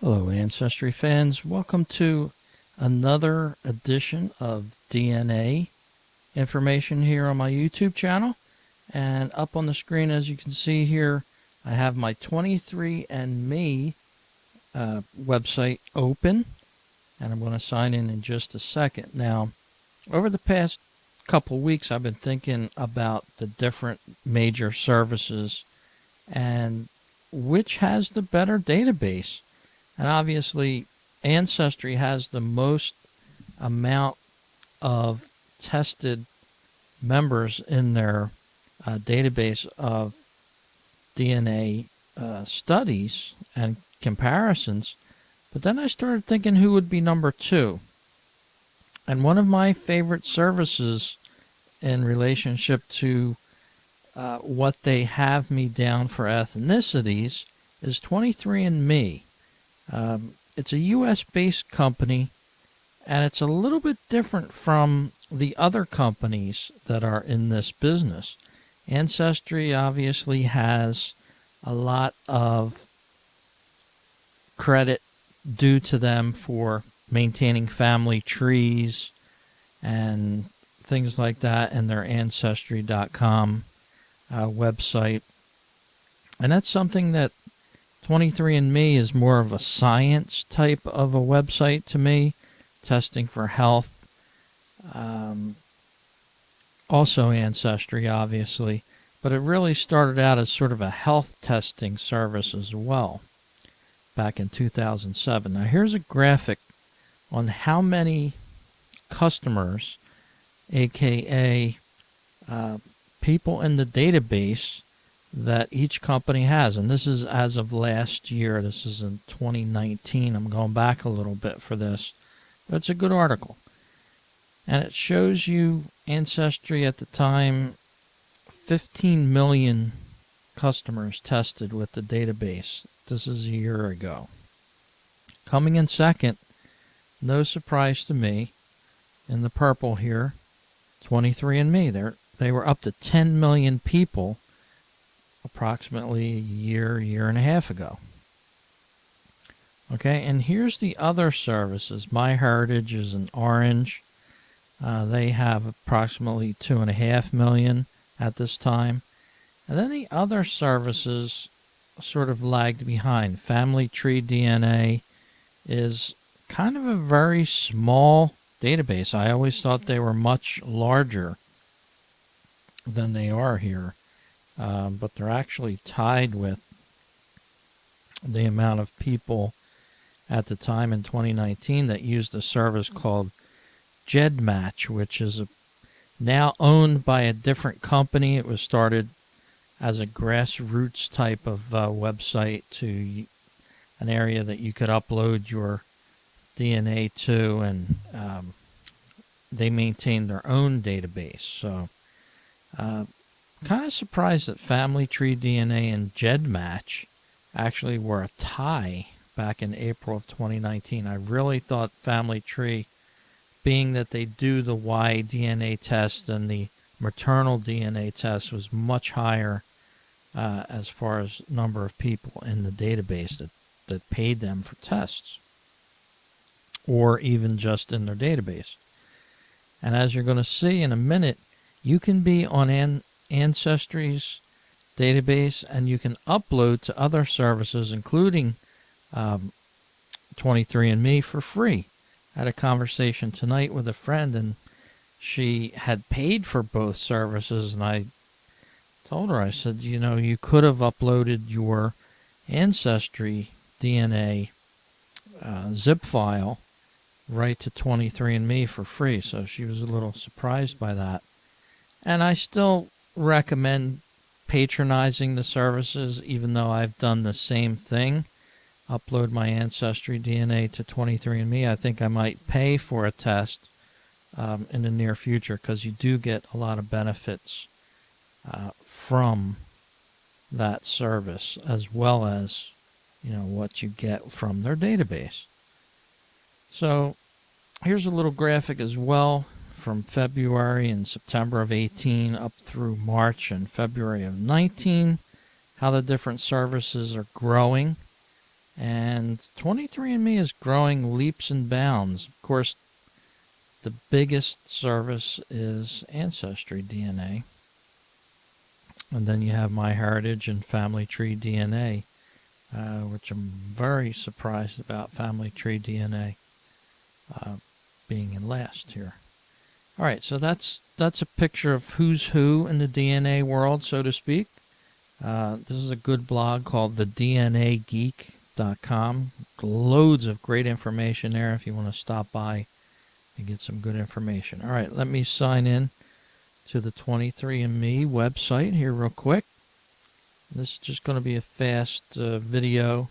Hello, Ancestry fans. Welcome to another edition of DNA information here on my YouTube channel. And up on the screen, as you can see here, I have my 23andMe website open, and I'm going to sign in just a second. Now, over the past couple weeks, I've been thinking about the different major services and which has the better database. And obviously, Ancestry has the most amount of tested members in their database of DNA studies and comparisons. But then I started thinking who would be number two. And one of my favorite services in relationship to what they have me down for ethnicities is 23andMe. It's a U.S.-based company, and it's a little bit different from the other companies that are in this business. Ancestry obviously has a lot of credit due to them for maintaining family trees and things like that in their Ancestry.com website. And that's something that 23andMe is more of a science type of a website to me, testing for health. Also Ancestry, obviously, but it really started out as sort of a health testing service as well back in 2007. Now here's a graphic on how many customers, aka people in the database, that each company has. And this is as of last year. This is in 2019. I'm going back a little bit for this, but it's a good article. And it shows you Ancestry at the time, 15 million customers tested with the database. This is a year ago. Coming in second, no surprise to me, in the purple here, 23andMe. They were up to 10 million people approximately a year and a half ago. Okay, and here's the other services. MyHeritage is in orange. They have approximately 2.5 million at this time. And then the other services sort of lagged behind. Family Tree DNA is kind of a very small database. I always thought they were much larger than they are here. But they're actually tied with the amount of people at the time in 2019 that used a service called GEDmatch, which is now owned by a different company. It was started as a grassroots type of website to an area that you could upload your DNA to, and they maintain their own database. So kind of surprised that Family Tree DNA and GEDmatch actually were a tie back in April of 2019. I really thought Family Tree, being that they do the Y DNA test and the maternal DNA test, was much higher as far as number of people in the database that paid them for tests, or even just in their database. And as you're going to see in a minute, you can be on Ancestry's database, and you can upload to other services, including 23andMe, for free. I had a conversation tonight with a friend, and she had paid for both services, and I told her, I said, you could have uploaded your Ancestry DNA zip file right to 23andMe for free. So she was a little surprised by that. And I still recommend patronizing the services, even though I've done the same thing. Upload my Ancestry DNA to 23andMe. I think I might pay for a test in the near future, because you do get a lot of benefits from that service, as well as what you get from their database. So here's a little graphic as well from February and September of 18 up through March and February of 19, how the different services are growing. And 23andMe is growing leaps and bounds. Of course, the biggest service is Ancestry DNA. And then you have MyHeritage and Family Tree DNA, which I'm very surprised about Family Tree DNA being in last here. All right, so that's a picture of who's who in the DNA world, so to speak. This is a good blog called thednageek.com. Loads of great information there if you want to stop by and get some good information. All right, let me sign in to the 23andMe website here real quick. This is just going to be a fast video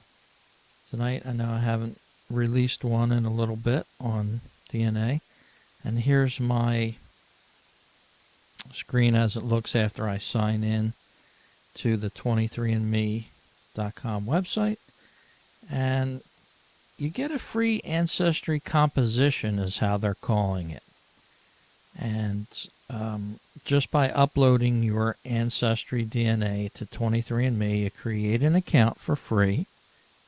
tonight. I know I haven't released one in a little bit on DNA. And here's my screen as it looks after I sign in to the 23andme.com website. And you get a free Ancestry Composition is how they're calling it. And just by uploading your Ancestry DNA to 23andMe, you create an account for free.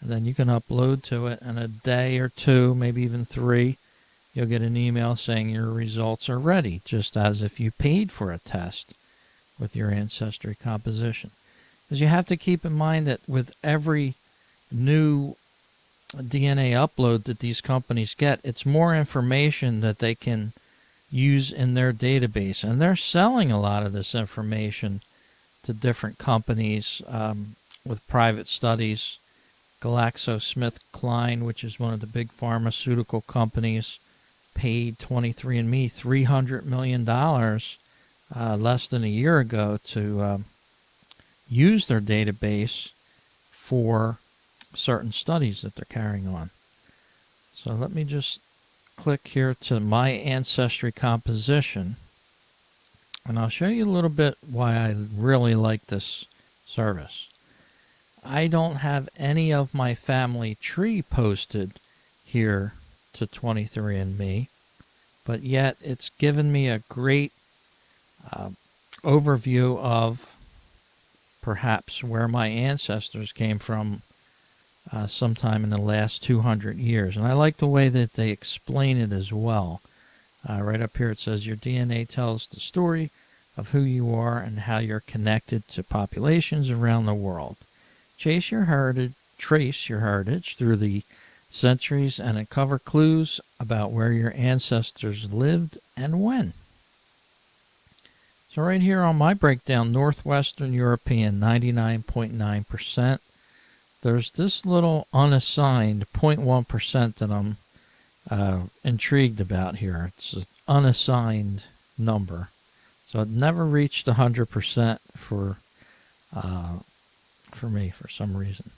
And then you can upload to it in a day or two, maybe even 3. You'll get an email saying your results are ready, just as if you paid for a test with your Ancestry Composition. Because you have to keep in mind that with every new DNA upload that these companies get, it's more information that they can use in their database. And they're selling a lot of this information to different companies with private studies. GlaxoSmithKline, which is one of the big pharmaceutical companies, paid 23andMe $300 million less than a year ago to use their database for certain studies that they're carrying on. So let me just click here to my Ancestry Composition, and I'll show you a little bit why I really like this service. I don't have any of my family tree posted here to 23andMe, but yet it's given me a great overview of perhaps where my ancestors came from sometime in the last 200 years. And I like the way that they explain it as well. Right up here it says your DNA tells the story of who you are and how you're connected to populations around the world. Trace your heritage through the centuries and uncover clues about where your ancestors lived and when. So right here on my breakdown, Northwestern European, 99.9%. There's this little unassigned 0.1% that I'm intrigued about here. It's an unassigned number. So it never reached 100% for me for some reason.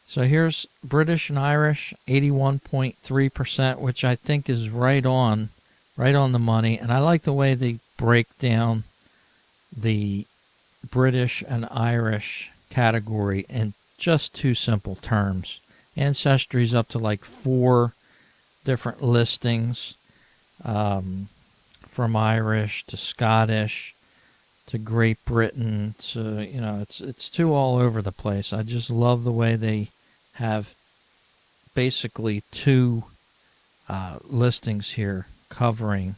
So here's British and Irish, 81.3%, which I think is right on the money. And I like the way they break down the British and Irish category in just 2 simple terms. Ancestry's up to like 4 different listings, from Irish to Scottish to Great Britain to, it's too all over the place. I just love the way they have basically 2 listings here covering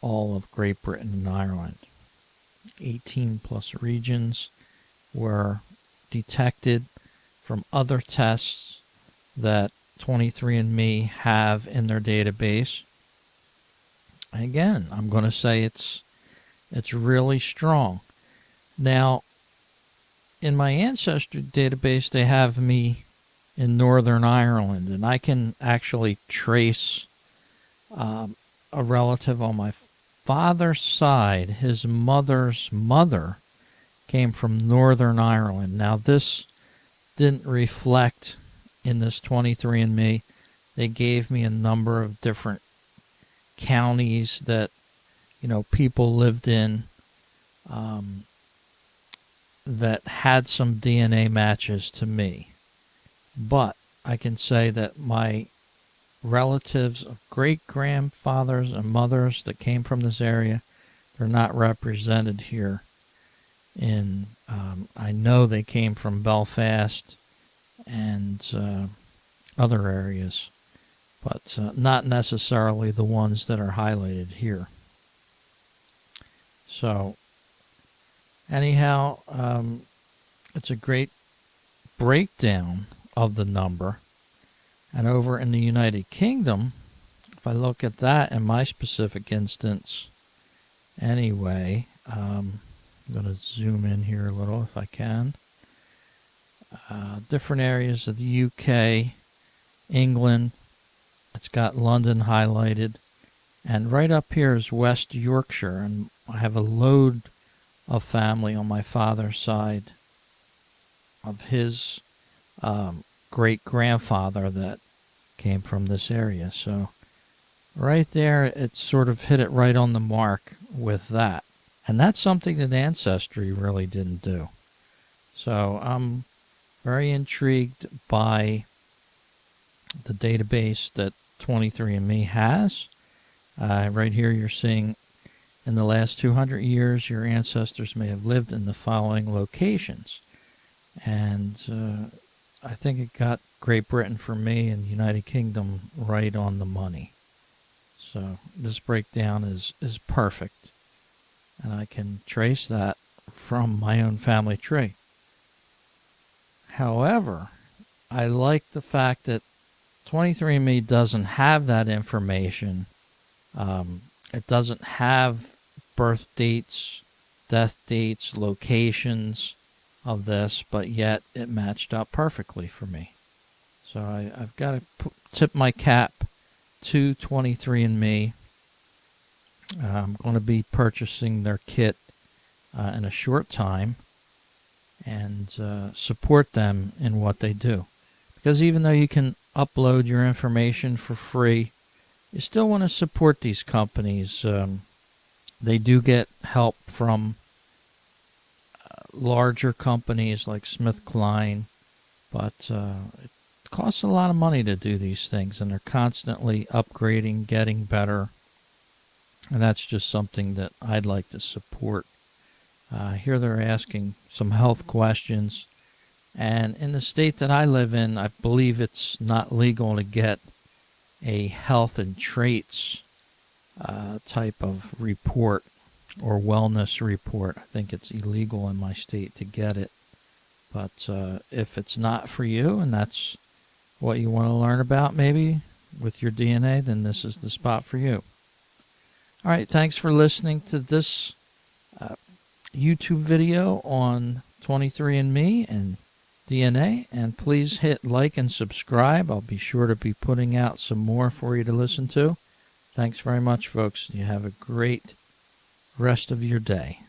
all of Great Britain and Ireland. 18 plus regions were detected from other tests that 23andMe have in their database. Again, I'm going to say it's really strong. Now, in my Ancestry database, they have me in Northern Ireland, and I can actually trace a relative on my father's side. His mother's mother came from Northern Ireland. Now, this didn't reflect in this 23andMe. They gave me a number of different counties that people lived in that had some DNA matches to me. But I can say that my relatives of great-grandfathers and mothers that came from this area, they're not represented here. I know they came from Belfast, and other areas, but not necessarily the ones that are highlighted here. So anyhow, it's a great breakdown of the number. And over in the United Kingdom, if I look at that in my specific instance, anyway, I'm going to zoom in here a little if I can. Different areas of the UK, England, it's got London highlighted, and right up here is West Yorkshire, and I have a load of family on my father's side of his great-grandfather that came from this area. So right there, it sort of hit it right on the mark with that. And that's something that Ancestry really didn't do. So I'm very intrigued by the database that 23andMe has. Right here you're seeing in the last 200 years your ancestors may have lived in the following locations. And I think it got Great Britain for me and United Kingdom right on the money. So this breakdown is perfect. And I can trace that from my own family tree. However, I like the fact that 23andMe doesn't have that information. It doesn't have birth dates, death dates, locations of this, but yet it matched up perfectly for me. So I've got to tip my cap to 23andMe. I'm going to be purchasing their kit in a short time and support them in what they do. Because even though you can upload your information for free, you still want to support these companies. They do get help from larger companies like SmithKline, but it costs a lot of money to do these things, and they're constantly upgrading, getting better, and that's just something that I'd like to support. Here they're asking some health questions, and in the state that I live in, I believe it's not legal to get a health and traits type of report or wellness report. I think it's illegal in my state to get it. But if it's not for you and that's what you want to learn about maybe with your DNA, then this is the spot for you. All right, thanks for listening to this YouTube video on 23andMe and DNA, and please hit like and subscribe. I'll be sure to be putting out some more for you to listen to. Thanks very much, folks. You have a great rest of your day.